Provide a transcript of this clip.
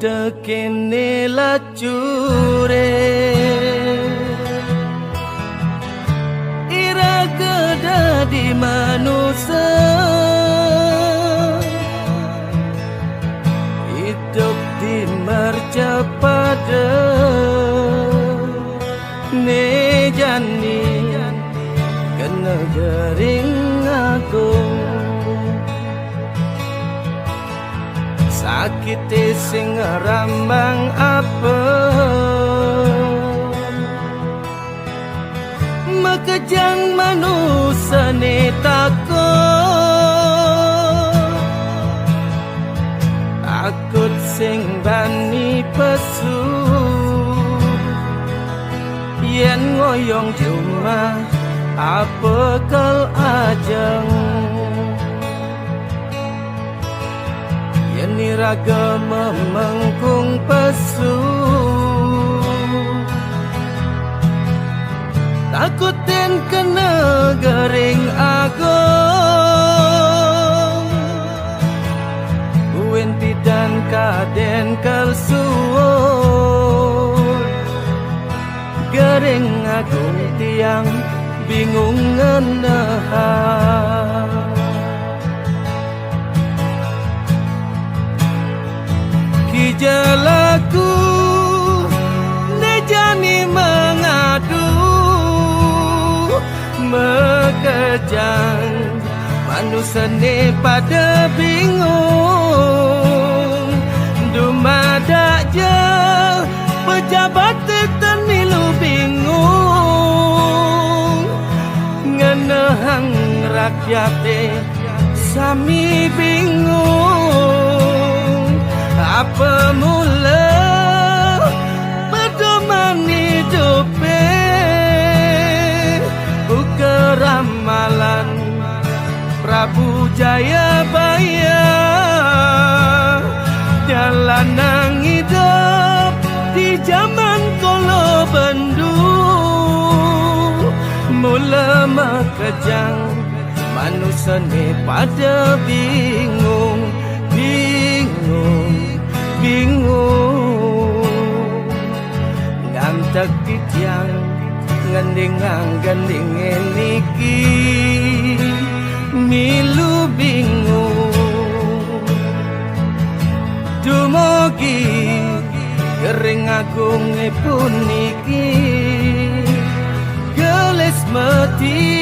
tekene lacure ira kedadi manusia hidup di mercapada ne jani kena gering agung sakit sing rambang apa makejang manusia ne takut sing bani pesu yen ngoyong cuma apa kal ajeng yen niraga memengkung pesu takutin kena gering agong buin pidan kaden kalsuo gering agung tiang bingung ngenahan kijalaku nejani mengadu mekejang manusia ne pada bingung dumada je pejabat termilu bingung ngenehang rakyat sami bingung apa mula pedoman hidup buka ramalan Prabu Jayabaya jalan nang hidup di zaman kolo bendu mula makejang manusia ne pada bingung ngantek titiang ngendingang gending niki milu bingung dumugi gering agung puniki gelis mati